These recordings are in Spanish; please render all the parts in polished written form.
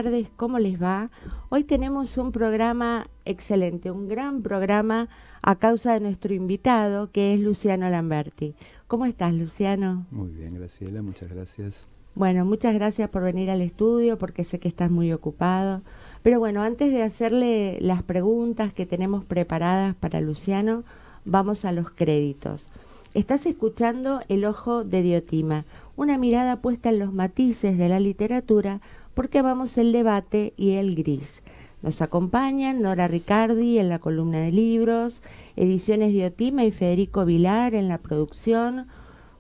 tardes, ¿cómo les va? Hoy tenemos un programa excelente, un gran programa a causa de nuestro invitado, que es Luciano Lamberti. ¿Cómo estás, Luciano? Muy bien, Graciela, muchas gracias. Bueno, muchas gracias por venir al estudio, porque sé que estás muy ocupado. Pero bueno, antes de hacerle las preguntas que tenemos preparadas para Luciano, vamos a los créditos. Estás escuchando El Ojo de Diotima, una mirada puesta en los matices de la literatura, porque amamos el debate y el gris. Nos acompañan Nora Ricardi en la columna de libros, Ediciones Diotima y Federico Vilar en la producción,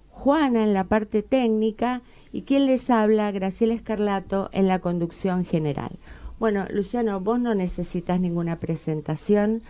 Juana en la parte técnica y quien les habla, Graciela Escarlato, en la conducción general. Bueno, Luciano, vos no necesitas ninguna presentación,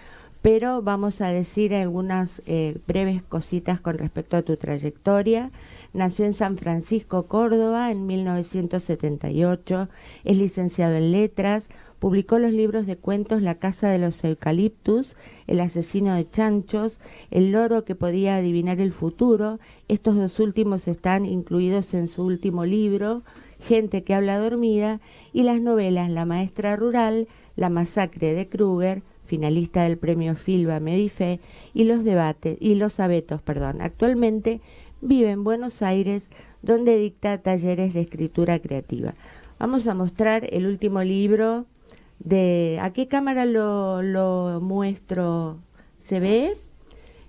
pero vamos a decir algunas breves cositas con respecto a tu trayectoria. Nació en San Francisco, Córdoba, en 1978, es licenciado en Letras, publicó los libros de cuentos La Casa de los Eucaliptus, El Asesino de Chanchos, El Loro que podía adivinar el futuro. Estos dos últimos están incluidos en su último libro, Gente que habla dormida, y las novelas La Maestra Rural, La Masacre de Kruger, finalista del premio Filba Medife, y Los Abetos. Actualmente vive en Buenos Aires, donde dicta talleres de escritura creativa. Vamos a mostrar el último libro de... ¿A qué cámara lo muestro? ¿Se ve?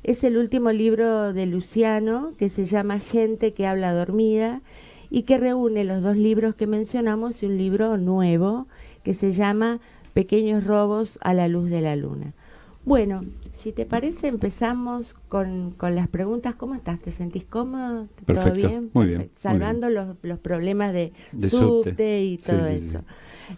Es el último libro de Luciano, que se llama Gente que habla dormida, y que reúne los dos libros que mencionamos y un libro nuevo que se llama Pequeños robos a la luz de la luna. Bueno, si te parece, empezamos con las preguntas. ¿Cómo estás? ¿Te sentís cómodo? ¿Todo Perfecto, bien? muy Perfecto. bien. Salvando los problemas de Subte. subte y Sí, todo sí, eso.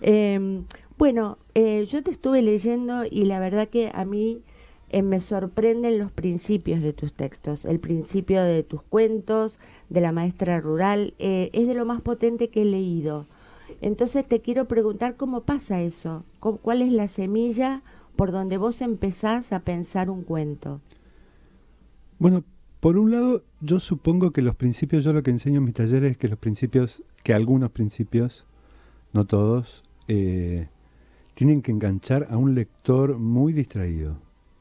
sí. Bueno, yo te estuve leyendo y la verdad que a mí me sorprenden los principios de tus textos. El principio de tus cuentos, de La Maestra Rural, es de lo más potente que he leído. Entonces te quiero preguntar cómo pasa eso, cuál es la semilla por donde vos empezás a pensar un cuento. Bueno, por un lado, yo supongo que los principios, yo lo que enseño en mis talleres es que los principios, que algunos principios, no todos, tienen que enganchar a un lector muy distraído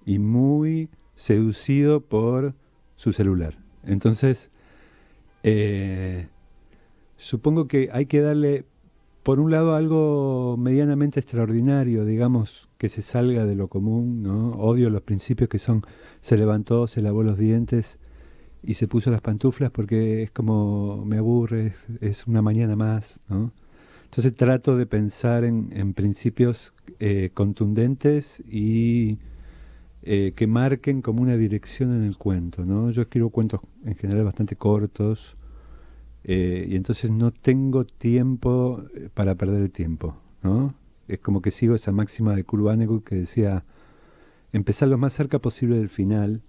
y muy seducido por su celular. Entonces, supongo que hay que darle, por un lado, algo medianamente extraordinario, digamos, que se salga de lo común, ¿no? Odio los principios que son, se levantó, se lavó los dientes y se puso las pantuflas porque es como, me aburre, es una mañana más, ¿no? Entonces trato de pensar en principios contundentes y que marquen como una dirección en el cuento, ¿no? Yo escribo cuentos en general bastante cortos, y entonces no tengo tiempo para perder el tiempo, ¿no? Es como que sigo esa máxima de Kurt Vonnegut que decía, empezar lo más cerca posible del final,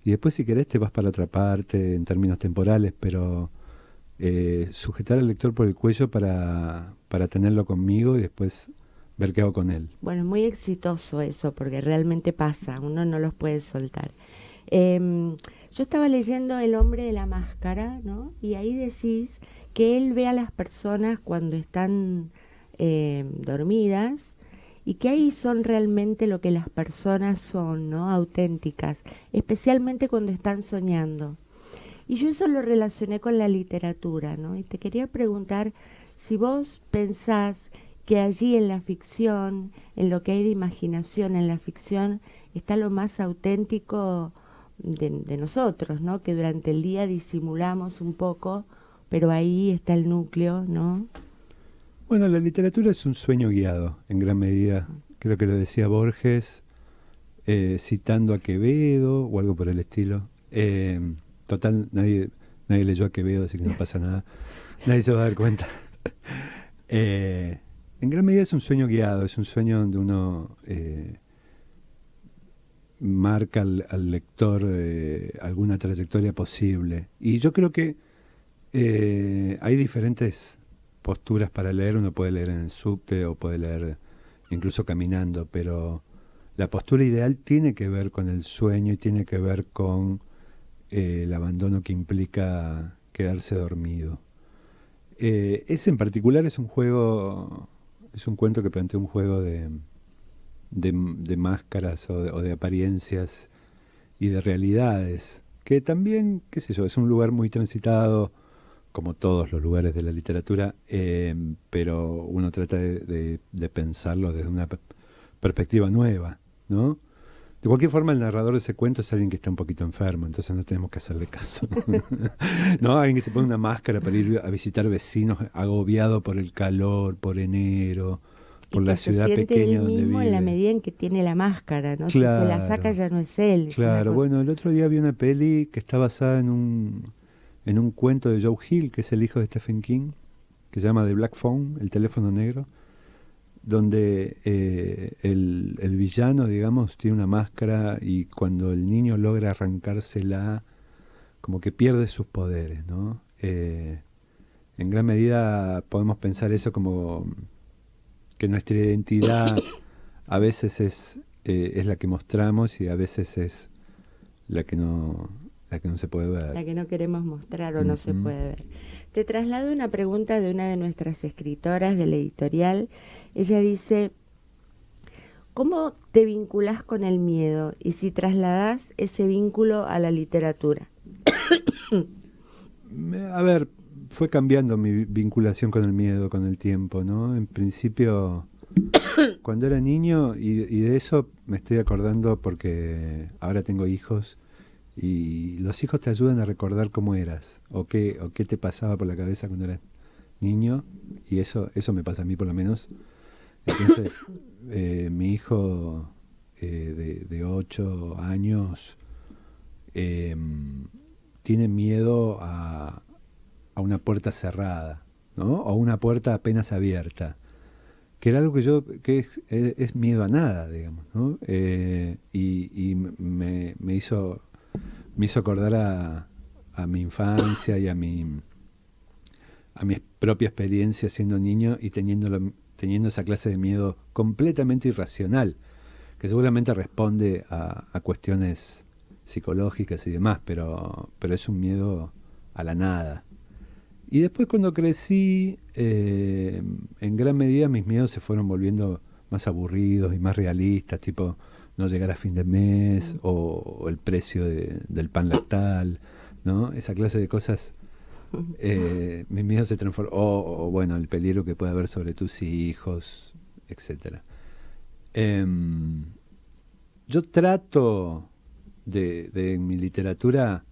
y después si querés te vas para otra parte en términos temporales, pero sujetar al lector por el cuello para tenerlo conmigo y después ver qué hago con él. Bueno, muy exitoso eso, porque realmente pasa, uno no los puede soltar. Yo estaba leyendo El hombre de la máscara, ¿no? Y ahí decís que él ve a las personas cuando están dormidas y que ahí son realmente lo que las personas son, ¿no? Auténticas, especialmente cuando están soñando. Y yo eso lo relacioné con la literatura, ¿no? Y te quería preguntar si vos pensás que allí en la ficción, en lo que hay de imaginación en la ficción, está lo más auténtico de nosotros, ¿no? Que durante el día disimulamos un poco, pero ahí está el núcleo, ¿no? Bueno, la literatura es un sueño guiado, en gran medida. Creo que lo decía Borges, citando a Quevedo o algo por el estilo. Total, nadie leyó a Quevedo, así que no pasa nada. Nadie se va a dar cuenta. En gran medida es un sueño guiado, es un sueño donde uno marca al lector alguna trayectoria posible. Y yo creo que hay diferentes posturas para leer. Uno puede leer en el subte o puede leer incluso caminando, pero la postura ideal tiene que ver con el sueño y tiene que ver con el abandono que implica quedarse dormido. Ese en particular es un juego Es un cuento que plantea un juego de máscaras o de apariencias y de realidades, que también, qué sé yo, es un lugar muy transitado, como todos los lugares de la literatura, pero uno trata de pensarlo desde una perspectiva nueva, ¿no? De cualquier forma, el narrador de ese cuento es alguien que está un poquito enfermo, entonces no tenemos que hacerle caso. ¿No? Alguien que se pone una máscara para ir a visitar vecinos agobiado por el calor, por enero, Y por la que se ciudad siente él pequeña donde mismo en la vive. medida en que tiene la máscara, ¿no? Si se la saca Claro, ya no es él, es una claro. cosa. Bueno, el otro día vi una peli que está basada en un cuento de Joe Hill, que es el hijo de Stephen King, que se llama The Black Phone, el teléfono negro, donde el villano, digamos, tiene una máscara y cuando el niño logra arrancársela, como que pierde sus poderes, ¿no? En gran medida podemos pensar eso como que nuestra identidad a veces es la que mostramos y a veces es la que no se puede La ver. que no queremos mostrar o no se Ujú. puede ver. Te traslado una pregunta de una de nuestras escritoras del editorial. Ella dice, ¿cómo te vinculás con el miedo y si trasladás ese vínculo a la literatura? A ver, fue cambiando mi vinculación con el miedo con el tiempo, ¿no? En principio, cuando era niño, y de eso me estoy acordando porque ahora tengo hijos, y los hijos te ayudan a recordar cómo eras, o qué te pasaba por la cabeza cuando eras niño, y eso me pasa a mí por lo menos. Entonces, mi hijo de 8 años tiene miedo a una puerta cerrada, ¿no? O una puerta apenas abierta, que era algo que es miedo a nada, digamos, ¿no? Y me hizo acordar a mi infancia y a mi propia experiencia siendo niño y teniendo esa clase de miedo completamente irracional, que seguramente responde a cuestiones psicológicas y demás, pero es un miedo a la nada. Y después cuando crecí, en gran medida mis miedos se fueron volviendo más aburridos y más realistas, tipo no llegar a fin de mes o el precio del pan lactal, ¿no? Esa clase de cosas, mis miedos se transforman, o bueno, el peligro que puede haber sobre tus hijos, etcétera. Em, yo trato de en mi literatura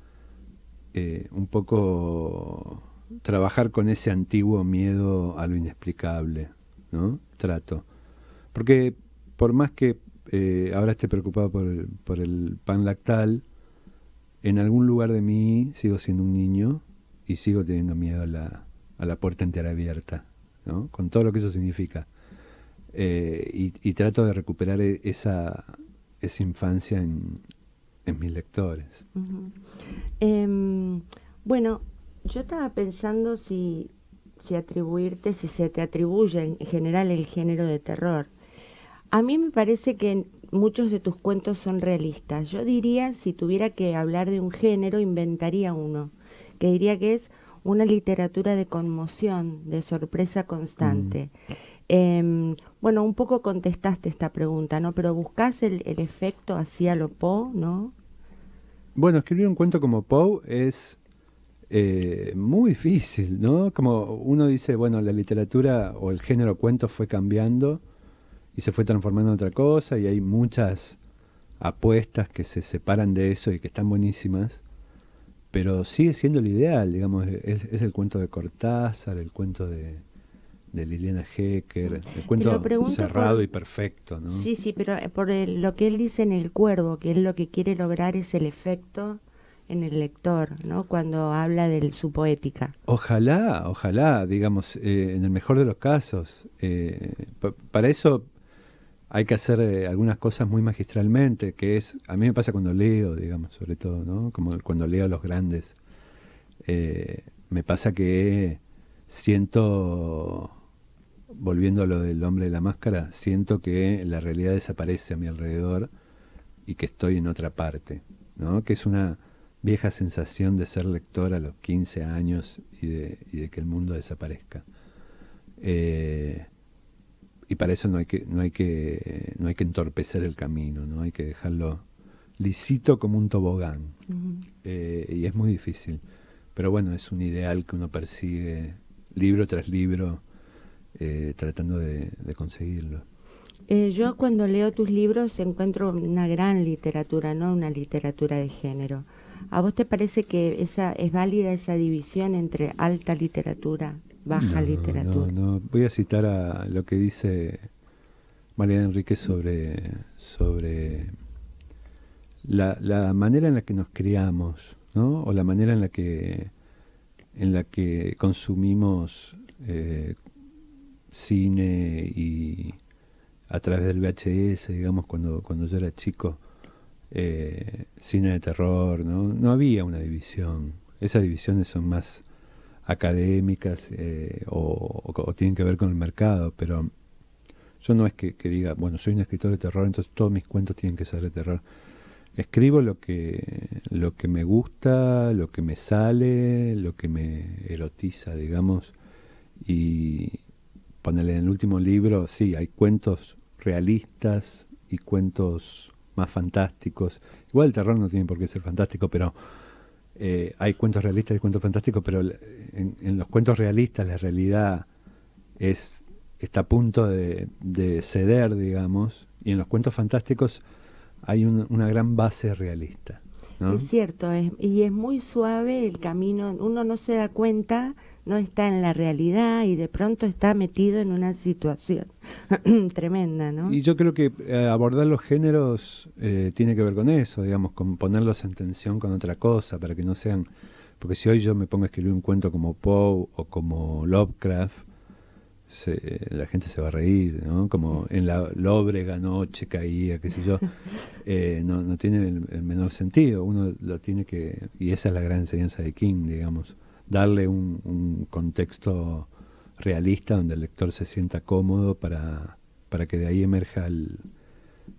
un poco trabajar con ese antiguo miedo a lo inexplicable, ¿no? Trato. Porque por más que ahora esté preocupado por el pan lactal, en algún lugar de mí sigo siendo un niño y sigo teniendo miedo a la puerta entera abierta, ¿no? Con todo lo que eso significa. Y trato de recuperar esa infancia en mis lectores. Ujú. Em, bueno, yo estaba pensando si atribuirte, si se te atribuye en general el género de terror. A mí me parece que muchos de tus cuentos son realistas. Yo diría, si tuviera que hablar de un género, inventaría uno, que diría que es una literatura de conmoción, de sorpresa Mm. constante. Bueno, un poco contestaste esta pregunta, ¿no? Pero buscas el efecto así a lo Poe, ¿no? Bueno, escribir un cuento como Poe es muy difícil, ¿no? Como uno dice, bueno, la literatura o el género cuento fue cambiando y se fue transformando en otra cosa y hay muchas apuestas que se separan de eso y que están buenísimas, pero sigue siendo el ideal, digamos, es el cuento de Cortázar, el cuento de Liliana Hecker, el Te lo cuento pregunto cerrado por... y perfecto, ¿no? Sí, sí, pero lo que él dice en El Cuervo, que él lo que quiere lograr es el efecto en el lector, ¿no? Cuando habla de su poética. Ojalá, ojalá, digamos, en el mejor de los casos. Para eso hay que hacer algunas cosas muy magistralmente, que es, a mí me pasa cuando leo, digamos, sobre todo, ¿no? Como cuando leo a los grandes. Me pasa que siento, volviendo a lo del hombre de la máscara, siento que la realidad desaparece a mi alrededor y que estoy en otra parte, ¿no? Que es una vieja sensación de ser lector a los 15 años y de que el mundo desaparezca. Eh, y para eso no hay que entorpecer el camino, ¿no? Hay que dejarlo lisito como un tobogán. Y es muy difícil. Pero bueno, es un ideal que uno persigue libro tras libro, tratando de conseguirlo. Yo cuando leo tus libros encuentro una gran literatura, no una literatura de género. ¿A vos te parece que es válida esa división entre alta literatura, baja literatura? No. Voy a citar a lo que dice Mariana Enríquez sobre la manera en la que nos criamos, ¿no? O la manera en la que consumimos cine y a través del VHS, digamos, cuando yo era chico, cine de terror, ¿no? No había una división. Esas divisiones son más académicas, o tienen que ver con el mercado, pero yo no es que diga, bueno, soy un escritor de terror, entonces todos mis cuentos tienen que ser de terror. Escribo lo que me gusta, lo que me sale, lo que me erotiza, digamos, y ponerle en el último libro, sí, hay cuentos realistas y cuentos más fantásticos. Igual el terror no tiene por qué ser fantástico, pero hay cuentos realistas y cuentos fantásticos, pero en los cuentos realistas la realidad está a punto de ceder, digamos, y en los cuentos fantásticos hay una gran base realista, ¿no? Es cierto, y es muy suave el camino, uno no se da cuenta, no está en la realidad y de pronto está metido en una situación tremenda, ¿no? Y yo creo que abordar los géneros tiene que ver con eso, digamos, con ponerlos en tensión con otra cosa, para que no sean... Porque si hoy yo me pongo a escribir un cuento como Poe o como Lovecraft, la gente se va a reír, ¿no? Como en la lóbrega noche caía, qué sé yo. No tiene el menor sentido. Uno lo tiene que... Y esa es la gran enseñanza de King, digamos. Darle un contexto realista donde el lector se sienta cómodo para que de ahí emerja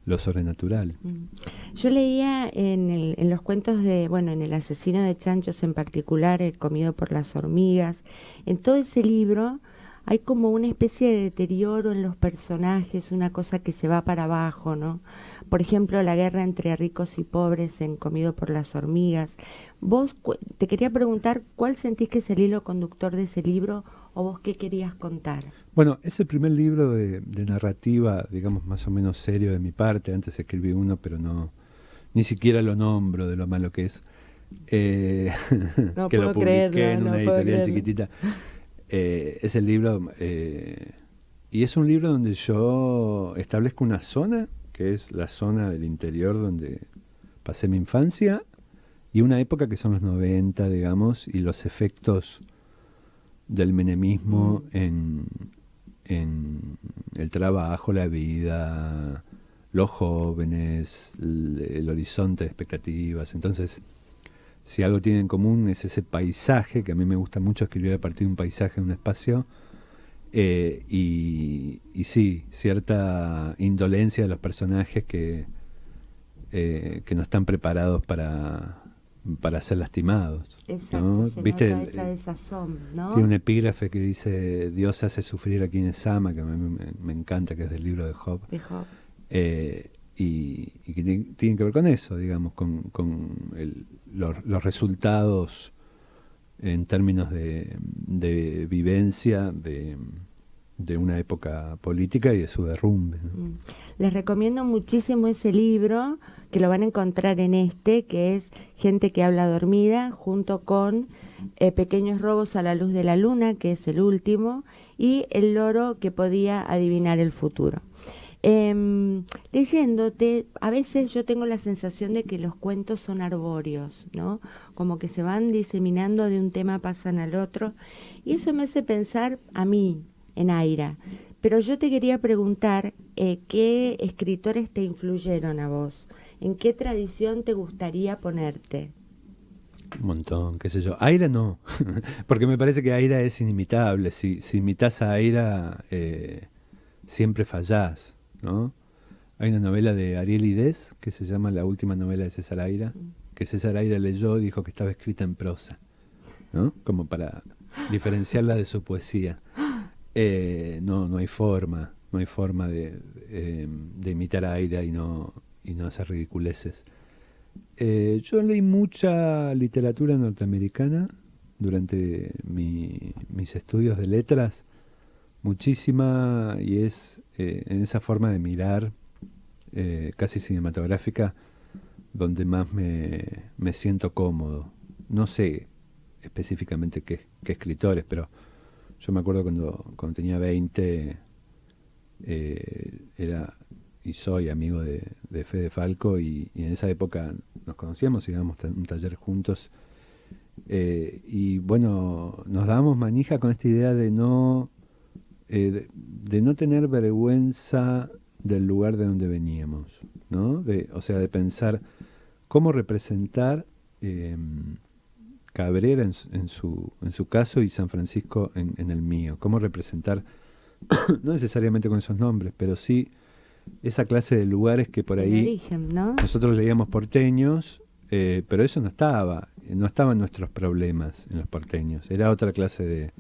lo sobrenatural. Yo leía en los cuentos en El asesino de chanchos en particular, El comido por las hormigas, en todo ese libro hay como una especie de deterioro en los personajes, una cosa que se va para abajo, ¿no? Por ejemplo, la guerra entre ricos y pobres en Comido por las hormigas. Te quería preguntar, ¿cuál sentís que es el hilo conductor de ese libro o vos qué querías contar? Bueno, es el primer libro de narrativa, digamos, más o menos serio de mi parte. Antes escribí uno, pero ni siquiera lo nombro de lo malo que es. No que lo puedo publiqué creerlo, en no una puedo editorial creerlo. chiquitita. Es el libro, y es un libro donde yo establezco una zona, que es la zona del interior donde pasé mi infancia, y una época que son los 90, digamos, y los efectos del menemismo en el trabajo, la vida, los jóvenes, el horizonte de expectativas. Entonces, si algo tiene en común es ese paisaje, que a mí me gusta mucho escribir a partir de un paisaje en un espacio, y sí, cierta indolencia de los personajes que no están preparados para ser lastimados, Exacto, ¿no? se ¿Viste? nota esa desazón, ¿no? Tiene un epígrafe que dice: Dios hace sufrir a quienes ama, que a mí me encanta, que es del libro de Job. Y que tienen que ver con eso, digamos, con los resultados en términos de vivencia de una época política y de su derrumbe, ¿no? Les recomiendo muchísimo ese libro, que lo van a encontrar que es Gente que habla dormida, junto con Pequeños robos a la luz de la luna, que es el último, y El loro que podía adivinar el futuro. Leyéndote, a veces yo tengo la sensación de que los cuentos son arbóreos, ¿no? Como que se van diseminando, de un tema pasan al otro, y eso me hace pensar a mí, en Aira. Pero yo te quería preguntar, ¿qué escritores te influyeron a vos? ¿En qué tradición te gustaría ponerte? Un montón, qué sé yo. Aira no, porque me parece que Aira es inimitable. Si imitas a Aira, siempre fallás, ¿no? Hay una novela de Ariel Idés que se llama La última novela de César Aira, que César Aira leyó y dijo que estaba escrita en prosa, ¿no? Como para diferenciarla de su poesía. No hay forma. no hay forma de imitar a Aira y no hacer ridiculeces. Yo leí mucha literatura norteamericana durante mis estudios de letras, muchísima, y es en esa forma de mirar casi cinematográfica donde más me siento cómodo. No sé específicamente qué escritores, pero yo me acuerdo cuando tenía 20, era y soy amigo de Fede Falco, y en esa época nos conocíamos y íbamos a un taller juntos, y bueno, nos dábamos manija con esta idea de no tener vergüenza del lugar de donde veníamos, ¿no? O sea, de pensar cómo representar Cabrera en su caso y San Francisco en el mío, cómo representar, no necesariamente con esos nombres, pero sí esa clase de lugares que por El ahí origen, ¿no? nosotros leíamos porteños, pero eso no estaban nuestros problemas en los porteños, era otra clase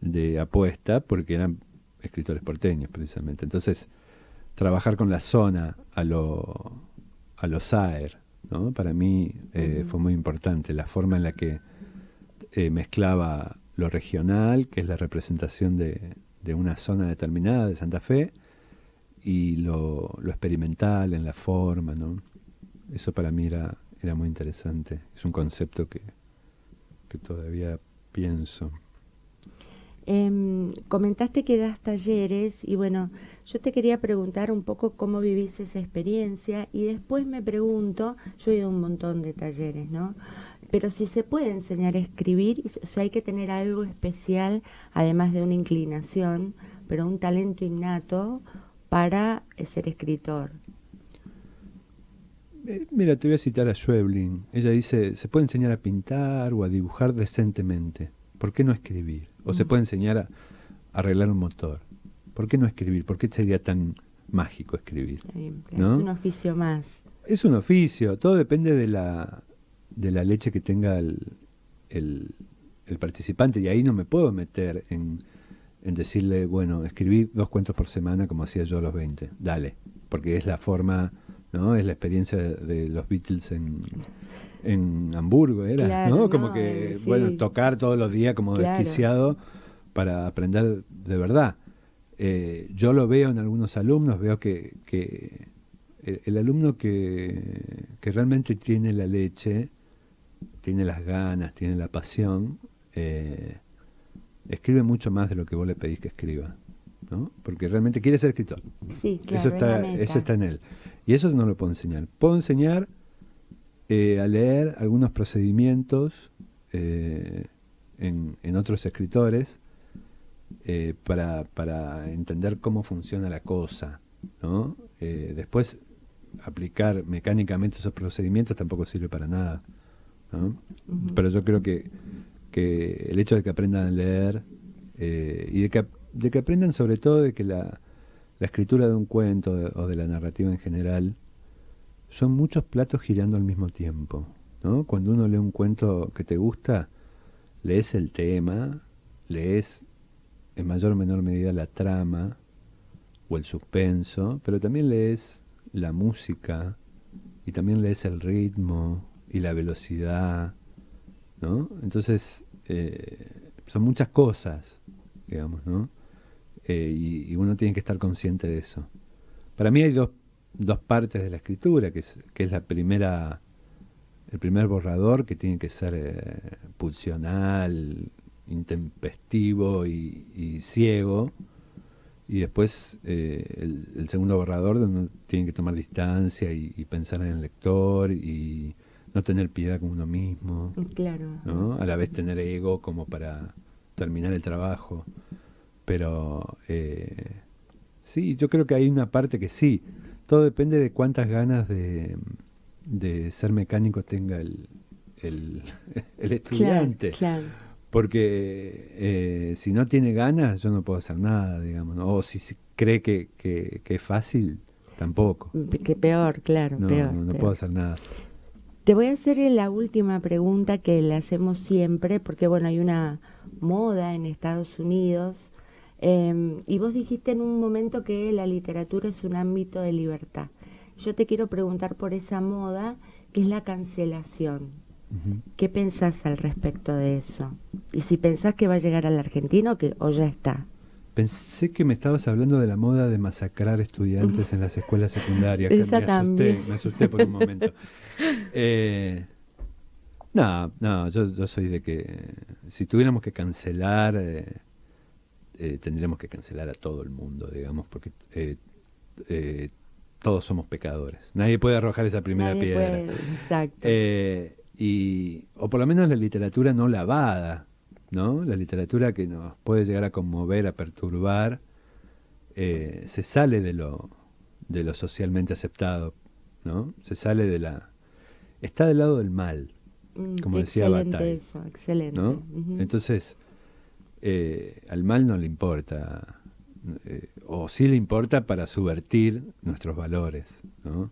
de apuesta, porque eran escritores porteños precisamente. Entonces, trabajar con la zona a lo Saer, ¿no? Para mí fue muy importante la forma en la que mezclaba lo regional, que es la representación de una zona determinada de Santa Fe, y lo experimental en la forma, ¿no? Eso para mí era muy interesante. Es un concepto que todavía pienso. Comentaste que das talleres y bueno, yo te quería preguntar un poco cómo vivís esa experiencia, y después me pregunto, yo he ido a un montón de talleres, ¿no? Pero si se puede enseñar a escribir, o sea, hay que tener algo especial, además de una inclinación, pero un talento innato para ser escritor. Mira, te voy a citar a Schweblin. Ella dice, se puede enseñar a pintar o a dibujar decentemente. ¿Por qué no escribir? O se puede enseñar a arreglar un motor. ¿Por qué no escribir? ¿Por qué sería tan mágico escribir? ¿No? Es un oficio más. Es un oficio. Todo depende de la leche que tenga el participante. Y ahí no me puedo meter en decirle, bueno, escribí 2 cuentos por semana como hacía yo a los 20. Dale. Porque es la forma, ¿no? Es la experiencia de los Beatles en Hamburgo, era, Claro, ¿no? no, Como que, sí. bueno, tocar todos los días como Claro. desquiciado para aprender de verdad. Yo lo veo en algunos alumnos, veo que el alumno que realmente tiene la leche, tiene las ganas, tiene la pasión, escribe mucho más de lo que vos le pedís que escriba, ¿no? Porque realmente quiere ser escritor. Sí, claro, Eso está en él. Y eso no lo puedo enseñar. Puedo enseñar a leer algunos procedimientos en otros escritores, para entender cómo funciona la cosa, ¿no? Después, aplicar mecánicamente esos procedimientos tampoco sirve para nada, ¿no? Pero yo creo que el hecho de que aprendan a leer, y de que aprendan sobre todo de que la escritura de un cuento o de la narrativa en general son muchos platos girando al mismo tiempo, ¿no? Cuando uno lee un cuento que te gusta, lees el tema, lees en mayor o menor medida la trama o el suspenso, pero también lees la música y también lees el ritmo y la velocidad, ¿no? Entonces, son muchas cosas, digamos, ¿no? Y uno tiene que estar consciente de eso. Para mí hay dos partes de la escritura, que es la primera, el primer borrador, que tiene que ser pulsional, intempestivo y ciego, y después el segundo borrador, donde uno tiene que tomar distancia y pensar en el lector y no tener piedad con uno mismo, claro, ¿no? A la vez tener ego como para terminar el trabajo. Pero sí, yo creo que hay una parte que sí, todo depende de cuántas ganas de ser mecánico tenga el estudiante. Claro. Porque si no tiene ganas, yo no puedo hacer nada, digamos, ¿no? O si cree que es fácil, tampoco. Que peor, claro, No, peor. no peor. puedo hacer nada. Te voy a hacer la última pregunta que le hacemos siempre, porque bueno, hay una moda en Estados Unidos Y vos dijiste en un momento que la literatura es un ámbito de libertad. Yo te quiero preguntar por esa moda que es la cancelación. Ujú. ¿Qué pensás al respecto de eso? Y si pensás que va a llegar a la Argentina o ya está. Pensé que me estabas hablando de la moda de masacrar estudiantes en las escuelas secundarias. Que Esa también. me asusté por un momento. No, yo soy de que si tuviéramos que cancelar, tendríamos que cancelar a todo el mundo, digamos, porque todos somos pecadores. Nadie puede arrojar esa primera Nadie piedra. puede, exacto. O por lo menos la literatura no lavada, ¿no? La literatura que nos puede llegar a conmover, a perturbar, se sale de lo socialmente aceptado, ¿no? Se sale está del lado del mal, como decía Excelente Bataille, eso, excelente. ¿no? Ujú. Entonces, al mal no le importa, o sí le importa para subvertir nuestros valores, ¿no?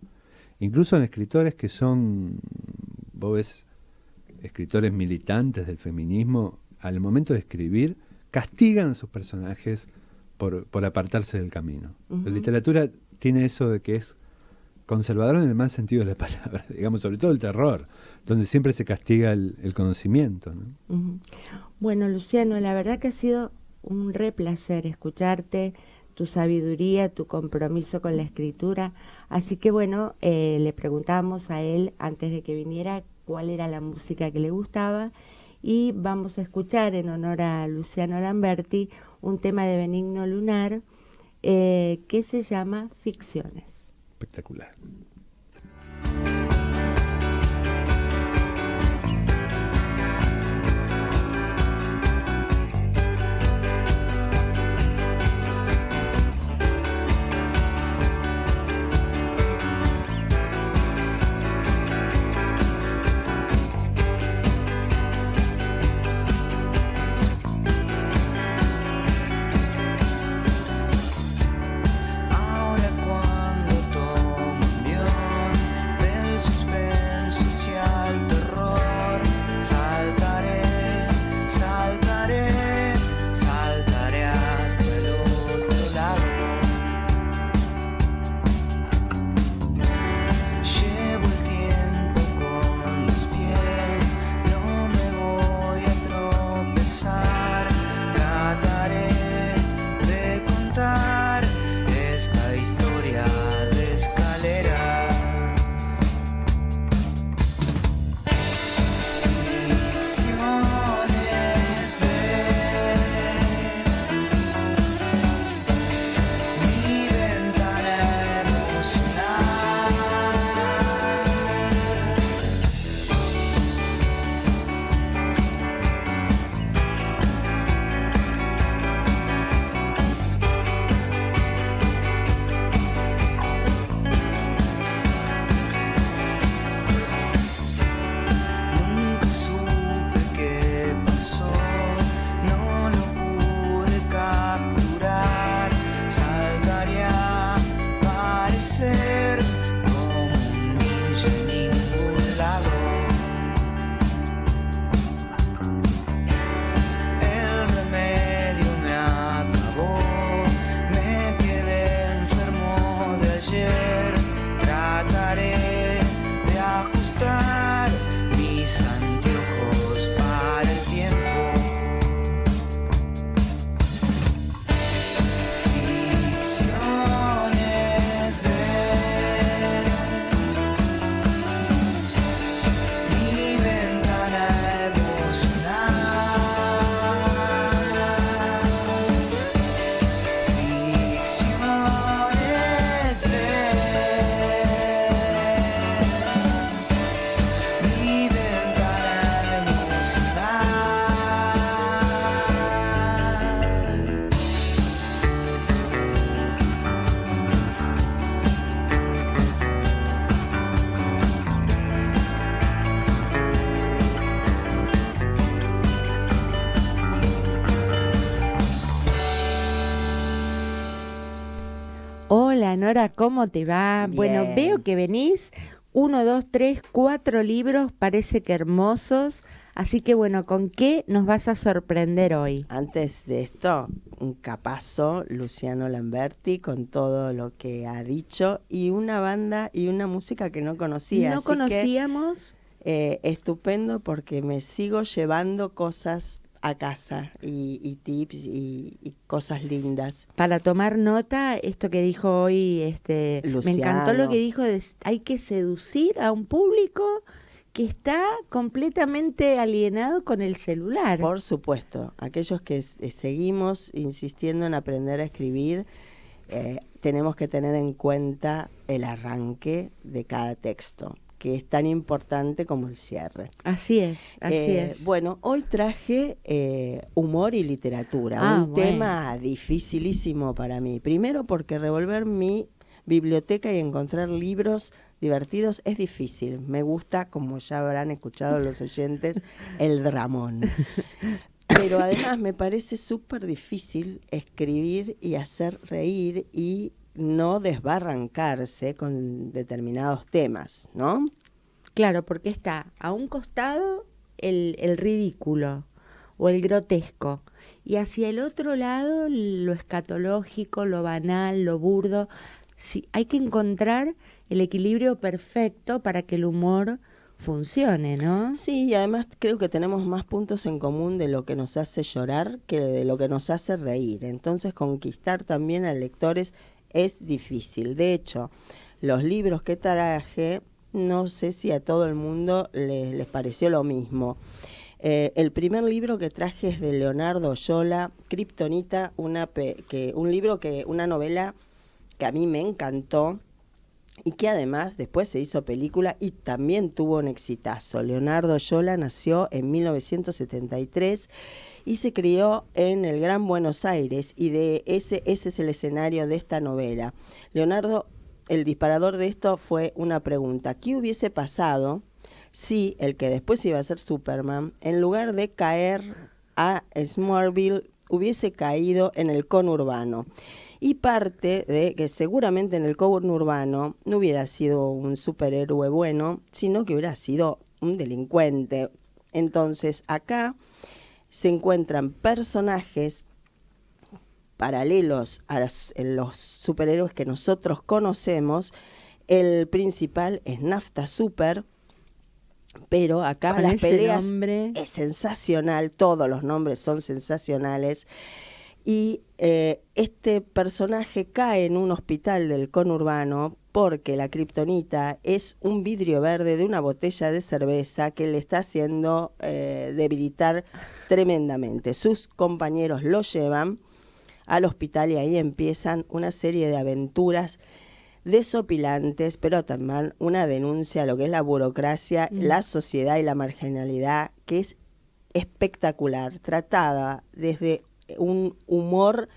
Incluso en escritores que son, vos ves, escritores militantes del feminismo, al momento de escribir, castigan a sus personajes por apartarse del camino. La Ujú. literatura tiene eso de que es conservador en el mal sentido de la palabra, digamos, sobre todo el terror, donde siempre se castiga el conocimiento, ¿no? Ujú. Bueno, Luciano, la verdad que ha sido un re placer escucharte, tu sabiduría, tu compromiso con la escritura. Así que bueno, le preguntábamos a él antes de que viniera cuál era la música que le gustaba y vamos a escuchar en honor a Luciano Lamberti un tema de Benigno Lunar que se llama Ficciones. Espectacular. Ahora cuando tomo unión del suspenso hacia el terror, saltaré, saltaré, saltaré hasta el otro lado. Llevo el tiempo con los pies, no me voy a tropezar, trataré de contar esta historia de escaleras. Ficciones de mi ventana emocional. Nunca supe qué pasó, no lo pude capturar. Saltaré a parecer como un ninja en ningún lado. El remedio me acabó, me quedé enfermo de ayer. Trataré de ajustar mis anteojos para el tiempo. Ficciones de mi ventana emocional. Ficciones de mi ventana emocional. Hola Nora, ¿cómo te va? Bien. Bueno, veo que venís 1, 2, 3, 4 libros, parece que hermosos. Así que bueno, ¿con qué nos vas a sorprender hoy? Antes de esto, un capazo, Luciano Lamberti, con todo lo que ha dicho, y una banda y una música que no conocía. No así conocíamos. que, estupendo, porque me sigo llevando cosas a casa y tips y cosas lindas. Para tomar nota, esto que dijo hoy, me Luciano. encantó lo que dijo, hay que seducir a un público que está completamente alienado con el celular. Por supuesto, aquellos que seguimos insistiendo en aprender a escribir, tenemos que tener en cuenta el arranque de cada texto, que es tan importante como el cierre. Así es. Bueno, hoy traje humor y literatura, un Bueno. tema dificilísimo para mí. Primero porque revolver mi biblioteca y encontrar libros divertidos es difícil. Me gusta, como ya habrán escuchado los oyentes, el dramón. Pero además me parece súper difícil escribir y hacer reír y no desbarrancarse con determinados temas, ¿no? Claro, porque está a un costado el ridículo o el grotesco y hacia el otro lado lo escatológico, lo banal, lo burdo. Sí, hay que encontrar el equilibrio perfecto para que el humor funcione, ¿no? Sí, y además creo que tenemos más puntos en común de lo que nos hace llorar que de lo que nos hace reír. Entonces conquistar también a lectores es difícil. De hecho, los libros que traje, no sé si a todo el mundo les pareció lo mismo. El primer libro que traje es de Leonardo Oyola, Kriptonita, una novela que a mí me encantó y que además después se hizo película y también tuvo un exitazo. Leonardo Oyola nació en 1973 y se crió en el Gran Buenos Aires, y ese es el escenario de esta novela. Leonardo, el disparador de esto fue una pregunta: ¿qué hubiese pasado si el que después iba a ser Superman, en lugar de caer a Smallville, hubiese caído en el conurbano? Y parte de que seguramente en el conurbano no hubiera sido un superhéroe bueno, sino que hubiera sido un delincuente. Entonces acá se encuentran personajes paralelos a los superhéroes que nosotros conocemos. El principal es Nafta Super, pero acá Con las ese peleas nombre. es sensacional, todos los nombres son sensacionales. Y este personaje cae en un hospital del conurbano porque la kriptonita es un vidrio verde de una botella de cerveza que le está haciendo debilitar tremendamente. Sus compañeros lo llevan al hospital y ahí empiezan una serie de aventuras desopilantes, pero también una denuncia a lo que es la burocracia, la sociedad y la marginalidad, que es espectacular, tratada desde un humor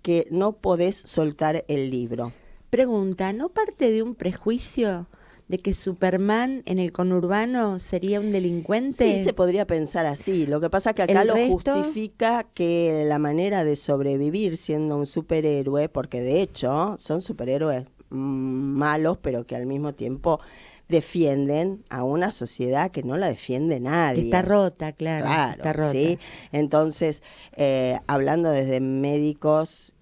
que no podés soltar el libro. Pregunta, ¿no parte de un prejuicio de que Superman en el conurbano sería un delincuente? Sí, se podría pensar así. Lo que pasa es que acá ¿El lo resto? justifica que la manera de sobrevivir siendo un superhéroe, porque de hecho son superhéroes malos, pero que al mismo tiempo defienden a una sociedad que no la defiende nadie. Que está rota, claro. Claro, Está rota. ¿sí? Entonces, hablando desde médicos,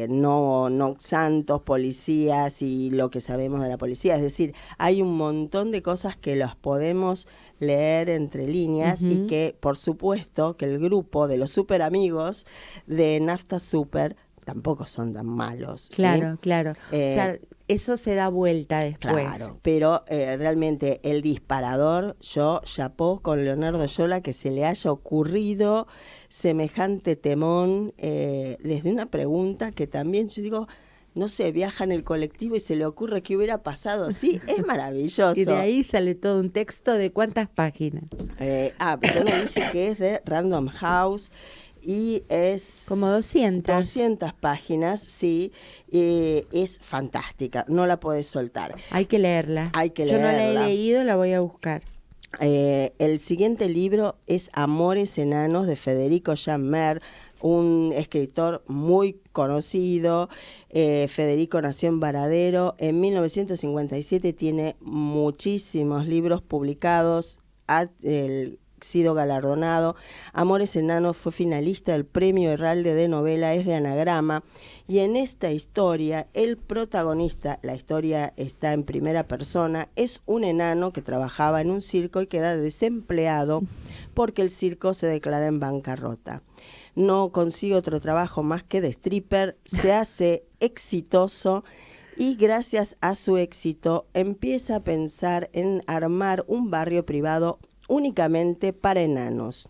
no santos, policías y lo que sabemos de la policía, es decir, hay un montón de cosas que las podemos leer entre líneas y que, por supuesto, que el grupo de los super amigos de Nafta Super tampoco son tan malos. ¿sí? Claro, claro. O sea, eso se da vuelta después. Claro, pero realmente el disparador, yo chapó con Leonardo Oyola que se le haya ocurrido semejante temón desde una pregunta que también yo digo, no sé, viaja en el colectivo y se le ocurre qué hubiera pasado. Sí, es maravilloso. Y de ahí sale todo un texto de ¿cuántas páginas? Pero yo le dije que es de Random House y es... Como 200. 200 páginas, sí, es fantástica, no la podés soltar. Hay que leerla. Hay que Yo no la he leerla. leído, la voy a buscar. El siguiente libro es Amores Enanos de Federico Jammer. un escritor muy conocido. Federico nació en Varadero. En 1957 tiene muchísimos libros publicados. Sido galardonado. Amores Enanos fue finalista del Premio Herralde de Novela, es de anagrama, y en esta historia el protagonista, la historia está en primera persona, es un enano que trabajaba en un circo y queda desempleado porque el circo se declara en bancarrota. No consigue otro trabajo más que de stripper, se hace exitoso y gracias a su éxito empieza a pensar en armar un barrio privado únicamente para enanos.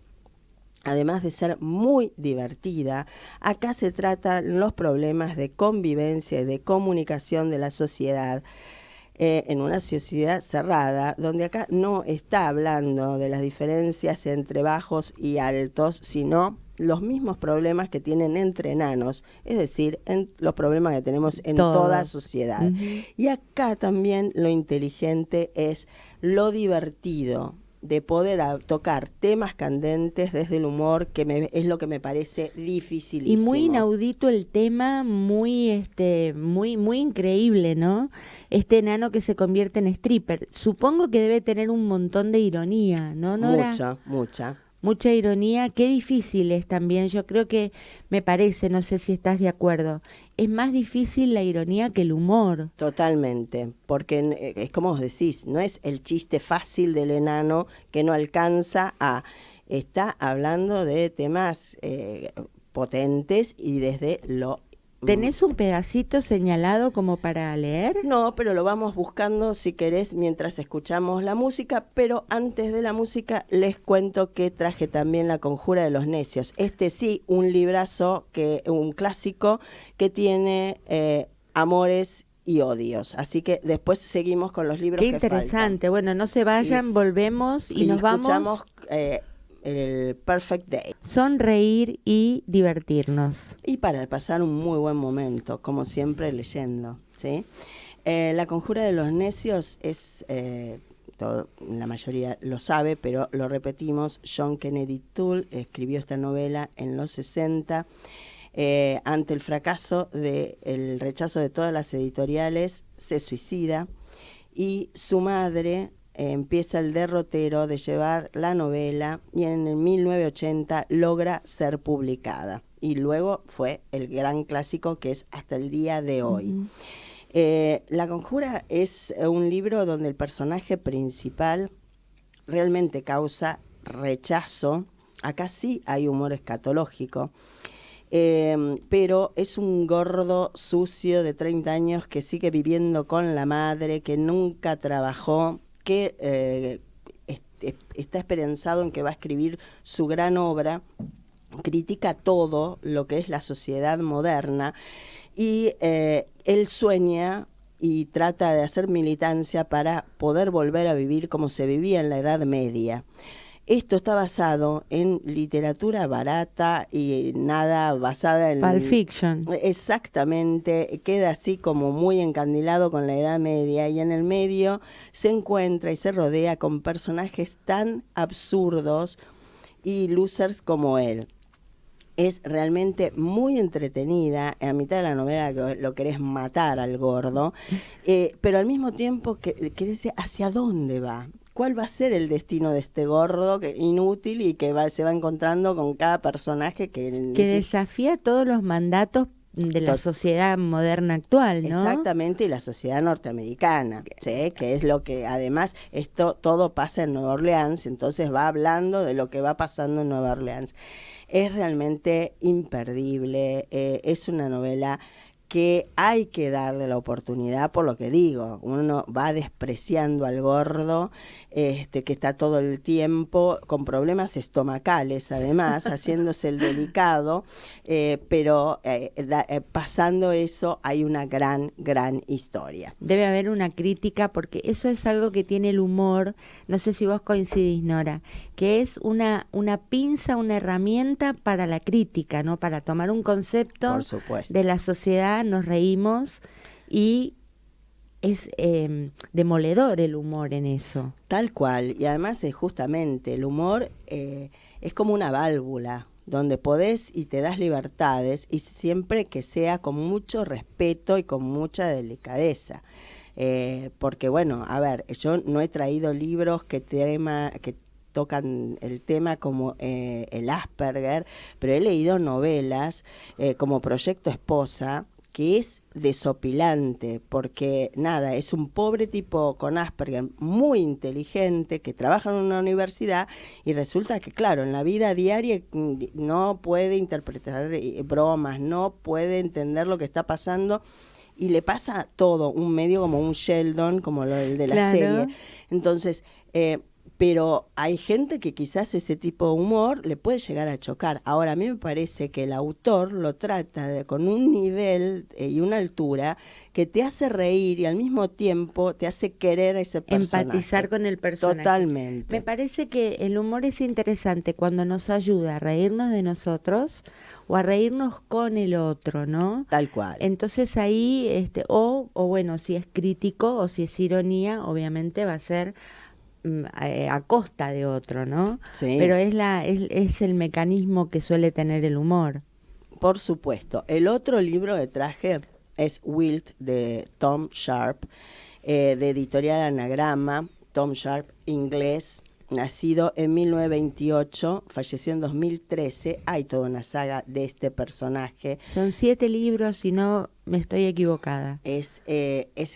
Además de ser muy divertida, acá se tratan los problemas de convivencia y de comunicación de la sociedad, en una sociedad cerrada, donde acá no está hablando de las diferencias entre bajos y altos, sino los mismos problemas que tienen entre enanos, es decir, los problemas que tenemos en toda sociedad. Y acá también lo inteligente es lo divertido, de poder tocar temas candentes desde el humor, que es lo que me parece dificilísimo. Y muy inaudito el tema, muy muy increíble, ¿no? Este enano que se convierte en stripper. Supongo que debe tener un montón de ironía, ¿no, Nora? Mucha ironía. Qué difícil es también. Yo creo que, me parece, no sé si estás de acuerdo, es más difícil la ironía que el humor. Totalmente, porque es como vos decís, no es el chiste fácil del enano que no alcanza a... Está hablando de temas potentes y desde lo... ¿Tenés un pedacito señalado como para leer? No, pero lo vamos buscando si querés mientras escuchamos la música, pero antes de la música les cuento que traje también La Conjura de los Necios. Sí, un librazo, un clásico que tiene amores y odios. Así que después seguimos con los libros que faltan. Qué interesante. Bueno, no se vayan, volvemos y nos escuchamos, vamos... el Perfect Day. Sonreír y divertirnos. Y para pasar un muy buen momento, como siempre leyendo, ¿sí? La Conjura de los Necios es, la mayoría lo sabe, pero lo repetimos, John Kennedy Toole escribió esta novela en los 60, ante el fracaso el rechazo de todas las editoriales, se suicida y su madre... empieza el derrotero de llevar la novela y en el 1980 logra ser publicada. Y luego fue el gran clásico que es hasta el día de hoy. La Conjura es un libro donde el personaje principal realmente causa rechazo. Acá sí hay humor escatológico. Pero es un gordo sucio de 30 años que sigue viviendo con la madre, que nunca trabajó, que está esperanzado en que va a escribir su gran obra, critica todo lo que es la sociedad moderna y él sueña y trata de hacer militancia para poder volver a vivir como se vivía en la Edad Media. Esto está basado en literatura barata y nada basada en... Pulp Fiction. Exactamente, queda así como muy encandilado con la Edad Media y en el medio se encuentra y se rodea con personajes tan absurdos y losers como él. Es realmente muy entretenida. A mitad de la novela lo querés matar al gordo, pero al mismo tiempo querés decir hacia dónde va. ¿Cuál va a ser el destino de este gordo inútil y que se va encontrando con cada personaje que desafía todos los mandatos de la sociedad moderna actual, ¿no? Exactamente, y la sociedad norteamericana, ¿sí? Que es lo que, además, esto todo pasa en Nueva Orleans, entonces va hablando de lo que va pasando en Nueva Orleans. Es realmente imperdible, es una novela que hay que darle la oportunidad, por lo que digo, uno va despreciando al gordo, que está todo el tiempo con problemas estomacales, además, haciéndose el delicado, pero pasando eso hay una gran historia. Debe haber una crítica, porque eso es algo que tiene el humor, no sé si vos coincidís, Nora, que es una pinza, una herramienta para la crítica, ¿no? Para tomar un concepto de la sociedad, nos reímos y es demoledor el humor en eso. Tal cual, y además es justamente el humor es como una válvula donde podés y te das libertades, y siempre que sea con mucho respeto y con mucha delicadeza. Porque bueno, a ver, yo no he traído libros que tocan el tema como el Asperger, pero he leído novelas como Proyecto Esposa, que es desopilante, porque nada, es un pobre tipo con Asperger muy inteligente que trabaja en una universidad y resulta que, claro, en la vida diaria no puede interpretar bromas, no puede entender lo que está pasando y le pasa todo, un medio como un Sheldon, como lo del de la Claro. serie. Entonces, pero hay gente que quizás ese tipo de humor le puede llegar a chocar. Ahora, a mí me parece que el autor lo trata con un nivel y una altura que te hace reír y al mismo tiempo te hace querer a ese personaje. Empatizar con el personaje. Totalmente. Me parece que el humor es interesante cuando nos ayuda a reírnos de nosotros o a reírnos con el otro, ¿no? Tal cual. Entonces ahí, o bueno, si es crítico o si es ironía, obviamente va a ser a costa de otro, ¿no? Sí. Pero es el mecanismo que suele tener el humor. Por supuesto. El otro libro que traje es Wilt, de Tom Sharp, de editorial Anagrama. Tom Sharp, inglés, nacido en 1928, falleció en 2013. Hay toda una saga de este personaje. Son 7 libros, si no me estoy equivocada. Es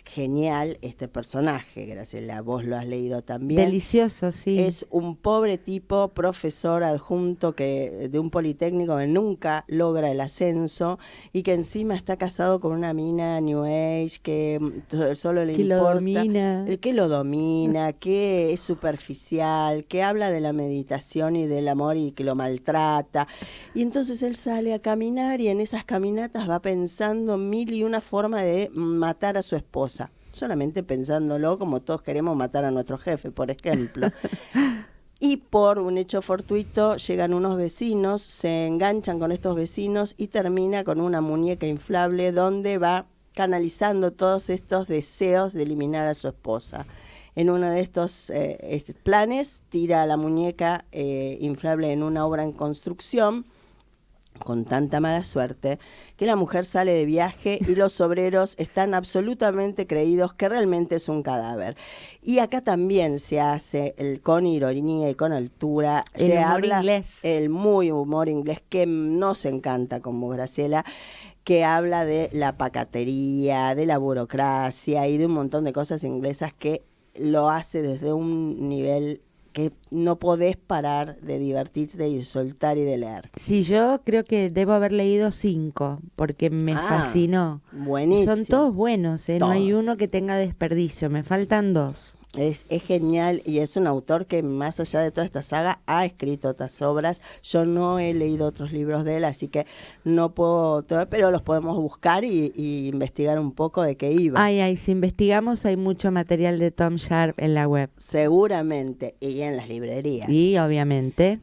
genial este personaje, Graciela, vos lo has leído también. Delicioso, sí. Es un pobre tipo, profesor adjunto de un politécnico que nunca logra el ascenso y que encima está casado con una mina New Age que solo le Que lo importa. domina. El que lo domina, que es superficial, que habla de la meditación y del amor y que lo maltrata. Y entonces él sale a caminar y en esas caminatas va pensando mil y una forma de matar a su esposa. Solamente pensándolo como todos queremos matar a nuestro jefe, por ejemplo. Y por un hecho fortuito llegan unos vecinos, se enganchan con estos vecinos y termina con una muñeca inflable donde va canalizando todos estos deseos de eliminar a su esposa. En uno de estos planes tira a la muñeca inflable en una obra en construcción con tanta mala suerte que la mujer sale de viaje y los obreros están absolutamente creídos que realmente es un cadáver. Y acá también se hace con ironía y con altura, El se humor habla inglés. el muy humor inglés que nos encanta como Graciela, que habla de la pacatería, de la burocracia y de un montón de cosas inglesas que lo hace desde un nivel que no podés parar de divertirte y de soltar y de leer. Sí, yo creo que debo haber leído 5 porque me fascinó. Buenísimo. Son todos buenos, no hay Todos. uno que tenga desperdicio, me faltan 2. Es genial y es un autor que más allá de toda esta saga ha escrito otras obras. Yo no he leído otros libros de él, así que no puedo, pero los podemos buscar y investigar un poco de qué iba. Ay, si investigamos hay mucho material de Tom Sharp en la web. Seguramente, y en las librerías. Y obviamente.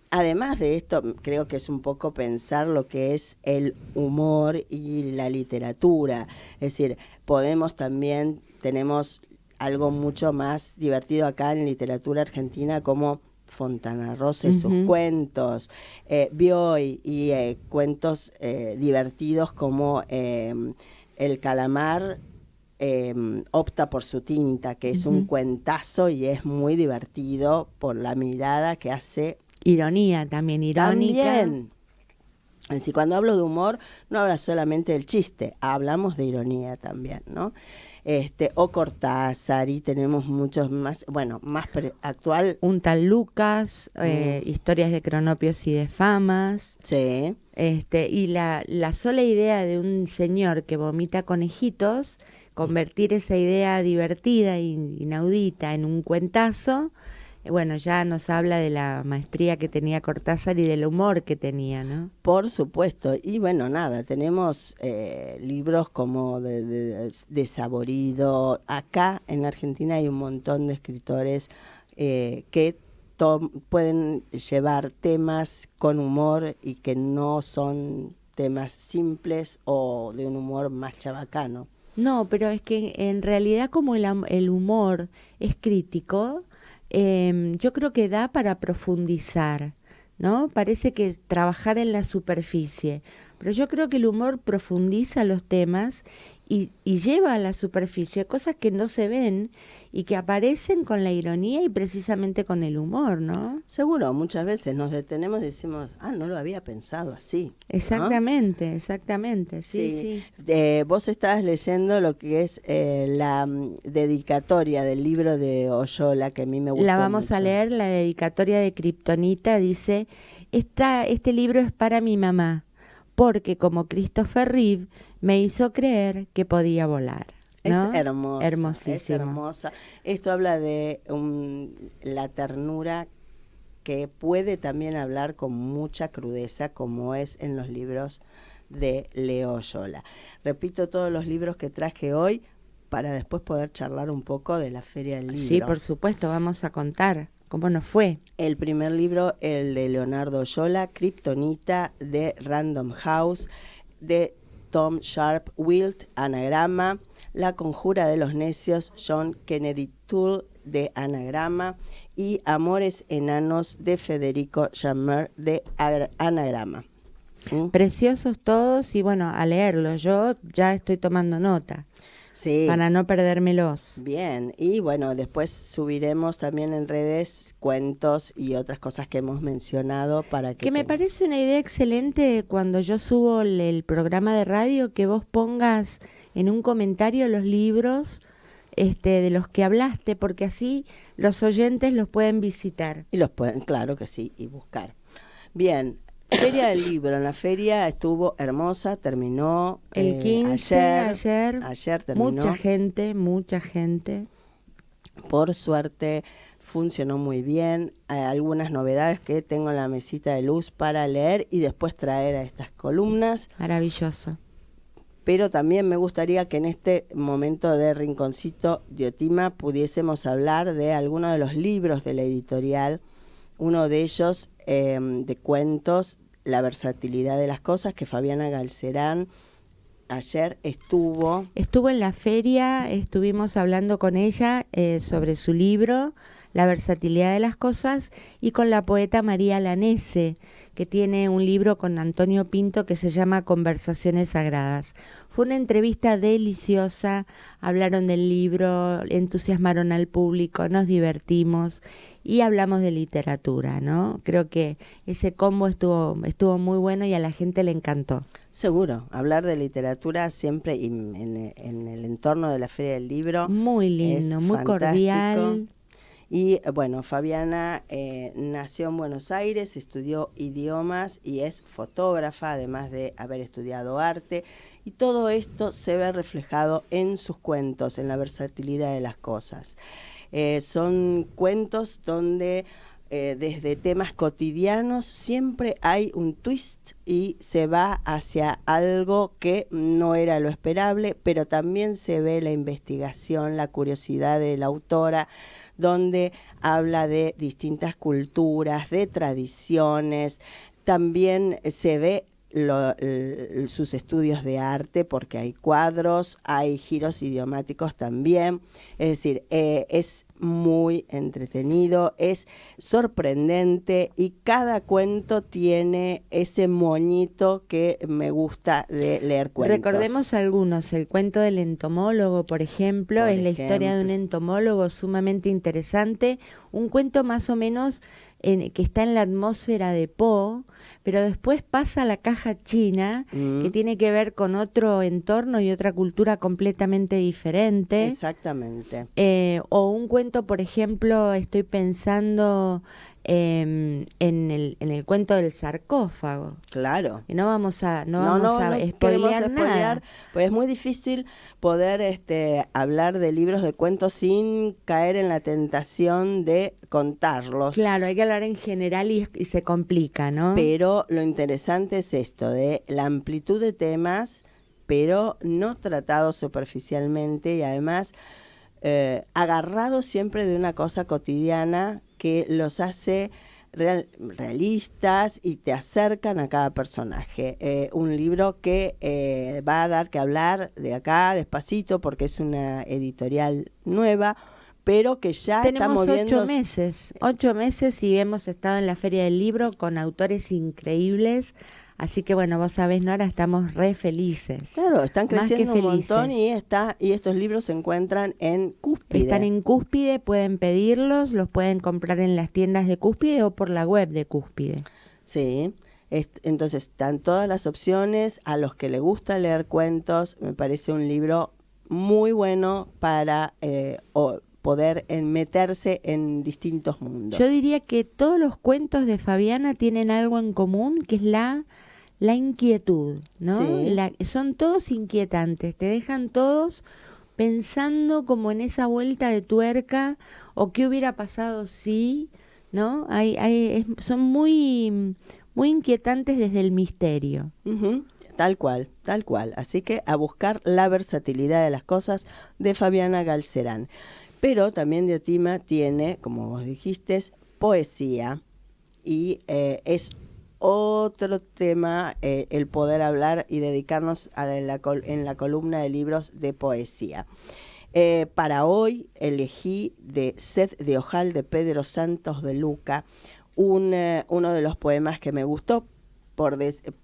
Además de esto, creo que es un poco pensar lo que es el humor y la literatura. Es decir, tenemos algo mucho más divertido acá en literatura argentina como Fontana Rosa y sus cuentos, Bioy y cuentos divertidos como El calamar opta por su tinta, que es un cuentazo y es muy divertido por la mirada que hace. Ironía también, irónica. También. Es decir, cuando hablo de humor, no habla solamente del chiste, hablamos de ironía también, ¿no? O Cortázar, y tenemos muchos más, más actual. Un tal Lucas, historias de cronopios y de famas. Sí. Y la sola idea de un señor que vomita conejitos, convertir esa idea divertida e inaudita en un cuentazo, ya nos habla de la maestría que tenía Cortázar y del humor que tenía, ¿no? Por supuesto. Y tenemos libros como de Saborido. Acá en Argentina hay un montón de escritores que pueden llevar temas con humor y que no son temas simples o de un humor más chabacano. No, pero es que en realidad como el humor es crítico, yo creo que da para profundizar, ¿no? Parece que trabajar en la superficie, pero yo creo que el humor profundiza los temas y lleva a la superficie cosas que no se ven y que aparecen con la ironía y precisamente con el humor, ¿no? Seguro, muchas veces nos detenemos y decimos, no lo había pensado así. ¿no? Exactamente, exactamente, sí, sí. Vos estabas leyendo lo que es la dedicatoria del libro de Oyola, que a mí me gustó La vamos mucho. a leer, la dedicatoria de Kriptonita dice, este libro es para mi mamá, porque como Christopher Reeve me hizo creer que podía volar. ¿no? Es hermosa, Hermosísima. es hermosa. Esto habla de la ternura que puede también hablar con mucha crudeza, como es en los libros de Leo Oyola. Repito todos los libros que traje hoy para después poder charlar un poco de la Feria del Libro. Sí, por supuesto, vamos a contar cómo nos fue. El primer libro, el de Leonardo Oyola, Kriptonita, de Random House, de Tom Sharp, Wilt, Anagrama, La conjura de los necios, John Kennedy Toole, de Anagrama, y Amores enanos, de Federico Jammer, de Anagrama. Preciosos todos y bueno, a leerlos. Yo ya estoy tomando nota. Sí. Para no perdérmelos. Bien, y bueno, después subiremos también en redes cuentos y otras cosas que hemos mencionado para que... Que me parece una idea excelente cuando yo subo el programa de radio, que vos pongas en un comentario los libros de los que hablaste, porque así los oyentes los pueden visitar. Y los pueden, claro que sí, y buscar. Bien. Feria del Libro, en la feria estuvo hermosa, terminó el 15 ayer terminó. Mucha gente. Por suerte funcionó muy bien. Hay algunas novedades que tengo en la mesita de luz para leer y después traer a estas columnas. Maravilloso. Pero también me gustaría que en este momento de Rinconcito de Otima pudiésemos hablar de algunos de los libros de la editorial. Uno de ellos de cuentos, La versatilidad de las cosas, que Fabiana Galcerán ayer estuvo en la feria, estuvimos hablando con ella sobre su libro, La versatilidad de las cosas, y con la poeta María Lanese, que tiene un libro con Antonio Pinto que se llama Conversaciones Sagradas. Fue una entrevista deliciosa, hablaron del libro, entusiasmaron al público, nos divertimos y hablamos de literatura, ¿no? Creo que ese combo estuvo muy bueno y a la gente le encantó. Seguro, hablar de literatura siempre en el entorno de la Feria del Libro. Muy lindo, muy cordial. Y bueno, Fabiana nació en Buenos Aires, estudió idiomas y es fotógrafa, además de haber estudiado arte. Y todo esto se ve reflejado en sus cuentos, en la versatilidad de las cosas. Son cuentos donde desde temas cotidianos siempre hay un twist y se va hacia algo que no era lo esperable, pero también se ve la investigación, la curiosidad de la autora, donde habla de distintas culturas, de tradiciones. También se ve sus estudios de arte, porque hay cuadros, hay giros idiomáticos también. Es decir, es muy entretenido, es sorprendente y cada cuento tiene ese moñito que me gusta de leer cuentos. Recordemos algunos, el cuento del entomólogo, por ejemplo, es la historia de un entomólogo sumamente interesante, un cuento más o menos que está en la atmósfera de Poe, pero después pasa a la caja china, que tiene que ver con otro entorno y otra cultura completamente diferente. Exactamente. O un cuento, por ejemplo, estoy pensando en el cuento del sarcófago. Claro. Y no vamos a spoilear nada. Pues es muy difícil poder hablar de libros de cuentos sin caer en la tentación de contarlos. Claro, hay que hablar en general y se complica, ¿no? Pero lo interesante es esto, de la amplitud de temas, pero no tratados superficialmente y además agarrados siempre de una cosa cotidiana que los hace realistas y te acercan a cada personaje. Un libro que va a dar que hablar de acá despacito porque es una editorial nueva, pero que ya Tenemos estamos viendo... 8 meses y hemos estado en la Feria del Libro con autores increíbles, así que bueno, vos sabés, Nora, estamos re felices. Claro, están Más que creciendo un montón felices. y estos libros se encuentran en Cúspide. Están en Cúspide, pueden pedirlos, los pueden comprar en las tiendas de Cúspide o por la web de Cúspide. Sí, entonces están todas las opciones. A los que les gusta leer cuentos, me parece un libro muy bueno para poder meterse en distintos mundos. Yo diría que todos los cuentos de Fabiana tienen algo en común, que es la inquietud, ¿no? Sí. Son todos inquietantes, te dejan todos pensando como en esa vuelta de tuerca o qué hubiera pasado si, ¿no? Son muy, muy inquietantes desde el misterio. Ujú, tal cual, tal cual. Así que a buscar la versatilidad de las cosas de Fabiana Galcerán. Pero también Diotima tiene, como vos dijiste, poesía y es otro tema el poder hablar y dedicarnos en la columna de libros de poesía. Para hoy elegí de Sed de Ojal de Pedro Santos de Luca, uno de los poemas que me gustó,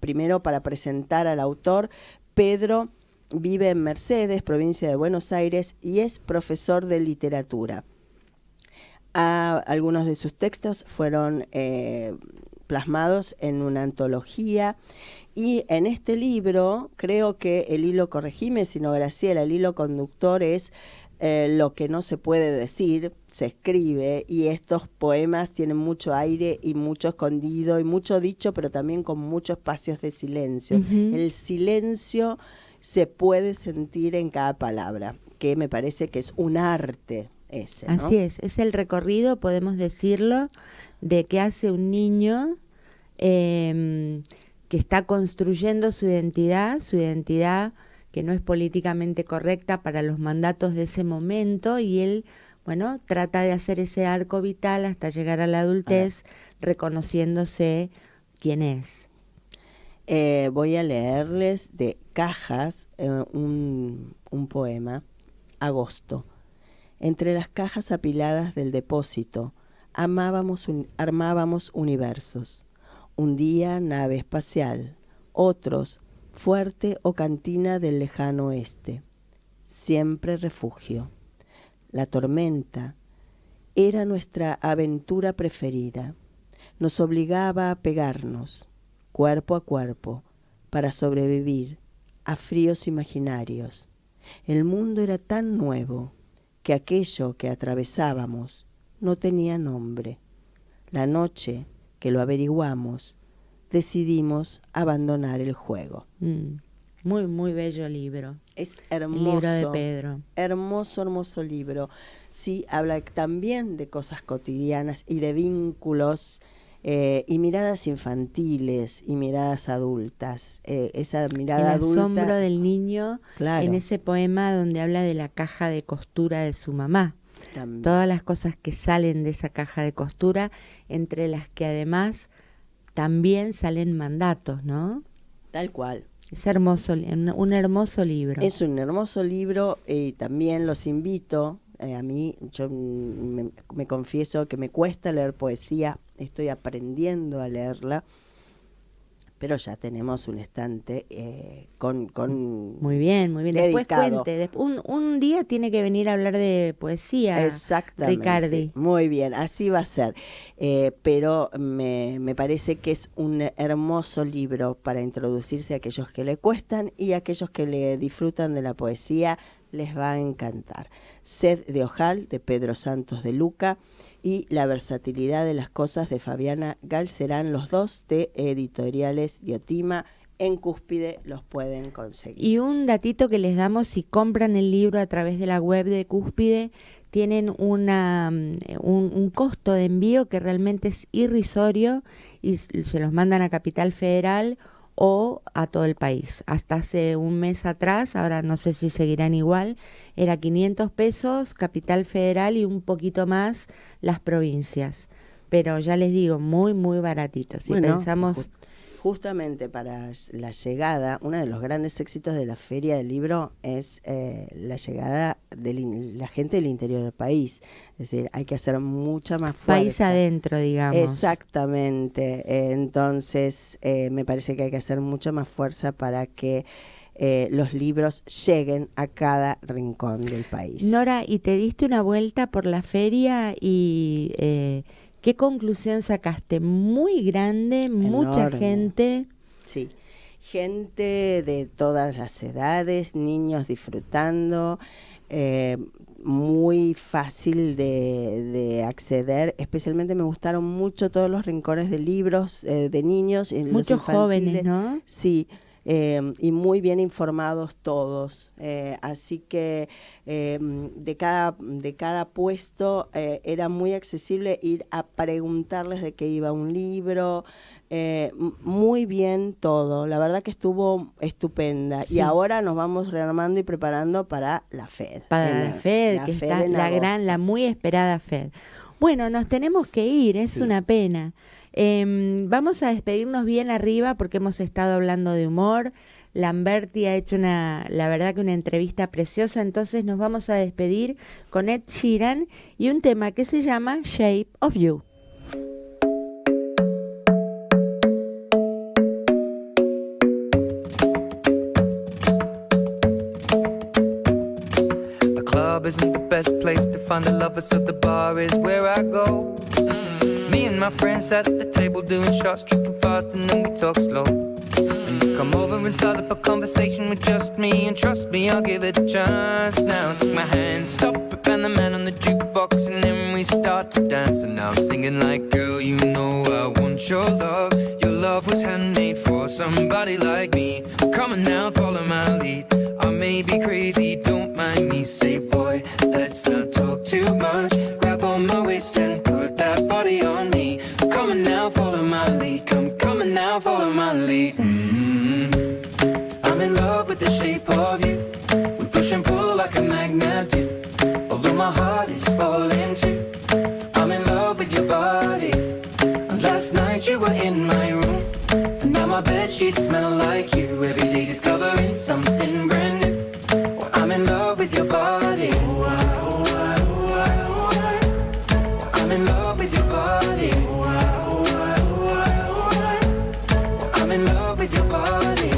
primero para presentar al autor. Pedro vive en Mercedes, provincia de Buenos Aires, y es profesor de literatura. Algunos de sus textos fueron plasmados en una antología, y en este libro creo que el hilo, corregime si no, Graciela, el hilo conductor es lo que no se puede decir, se escribe, y estos poemas tienen mucho aire y mucho escondido y mucho dicho, pero también con muchos espacios de silencio. Ujú. El silencio se puede sentir en cada palabra, que me parece que es un arte ese, ¿no? Así es el recorrido, podemos decirlo, de que hace un niño que está construyendo su identidad que no es políticamente correcta para los mandatos de ese momento, y él, bueno, trata de hacer ese arco vital hasta llegar a la adultez, reconociéndose quién es. Voy a leerles de Cajas un poema, Agosto. Entre las cajas apiladas del depósito, armábamos universos. Un día nave espacial, otros fuerte o cantina del lejano oeste. Siempre refugio. La tormenta era nuestra aventura preferida. Nos obligaba a pegarnos, cuerpo a cuerpo, para sobrevivir a fríos imaginarios. El mundo era tan nuevo que aquello que atravesábamos no tenía nombre. La noche que lo averiguamos, decidimos abandonar el juego. Muy, muy bello libro. Es El hermoso. libro de Pedro. Hermoso, hermoso libro. Sí, habla también de cosas cotidianas y de vínculos y miradas infantiles y miradas adultas. Esa mirada El asombro adulta. del niño, Claro. en ese poema donde habla de la caja de costura de su mamá. También. Todas las cosas que salen de esa caja de costura, entre las que además también salen mandatos, ¿no? Tal cual. Es hermoso, un hermoso libro. Es un hermoso libro y también los invito, a mí, yo me confieso que me cuesta leer poesía, estoy aprendiendo a leerla, pero ya tenemos un estante con Muy bien, muy bien. Después dedicado. cuente, un día tiene que venir a hablar de poesía, Exactamente. Ricardi. Muy bien, así va a ser. Pero me parece que es un hermoso libro para introducirse a aquellos que le cuestan y a aquellos que le disfrutan de la poesía, les va a encantar. Sed de Ojal, de Pedro Santos de Luca, y La versatilidad de las cosas, de Fabiana Galcerán, los dos de Editoriales Diotima. En Cúspide los pueden conseguir. Y un datito que les damos: si compran el libro a través de la web de Cúspide, tienen un costo de envío que realmente es irrisorio, y se los mandan a Capital Federal o a todo el país. Hasta hace un mes atrás, ahora no sé si seguirán igual, era 500 pesos Capital Federal y un poquito más las provincias. Pero ya les digo, muy, muy baratito. Si Bueno, pensamos Justamente para la llegada, uno de los grandes éxitos de la Feria del Libro es la llegada de la gente del interior del país. Es decir, hay que hacer mucha más fuerza. País adentro, digamos. Exactamente. Entonces, me parece que hay que hacer mucha más fuerza para que los libros lleguen a cada rincón del país. Nora, ¿y te diste una vuelta por la feria y qué conclusión sacaste? Muy grande, mucha Enorme. gente. Sí, gente de todas las edades, niños disfrutando, muy fácil de acceder. Especialmente me gustaron mucho todos los rincones de libros de niños. Y los Muchos jóvenes, infantiles. ¿no? Sí. Y muy bien informados todos, así que de cada puesto era muy accesible ir a preguntarles de qué iba un libro, muy bien todo, la verdad que estuvo estupenda. Sí. Y ahora nos vamos rearmando y preparando para la FED. Para la FED, la que FED está en la agosto. gran, la muy esperada FED. Bueno, nos tenemos que ir, es Sí. una pena. Vamos a despedirnos bien arriba porque hemos estado hablando de humor. Lamberti ha hecho la verdad que una entrevista preciosa, entonces nos vamos a despedir con Ed Sheeran y un tema que se llama Shape of You. The club isn't the best place to find the lovers, so the bar is where I go. Me and my friends at the table doing shots, tripping fast, and then we talk slow. And you come over and start up a conversation with just me, and trust me, I'll give it a chance. Now take my hand, stop it, and the man on the jukebox, and then we start to dance. And now I'm singing like, girl, you know I want your love. Your love was handmade for somebody like me. Come on now, follow my lead. I may be crazy, don't mind me. Say, boy, let's not talk too much. Grab on my waist and put that body on me. Come on now, follow my lead. Come on now, follow my lead. I'm in love with the shape of you. We push and pull like a magnet do. Although my heart is falling too. I'm in love with your body. And last night you were in my room. And now my bedsheets smell like you. Every day discovering something brand new. Well, I'm in love with your body.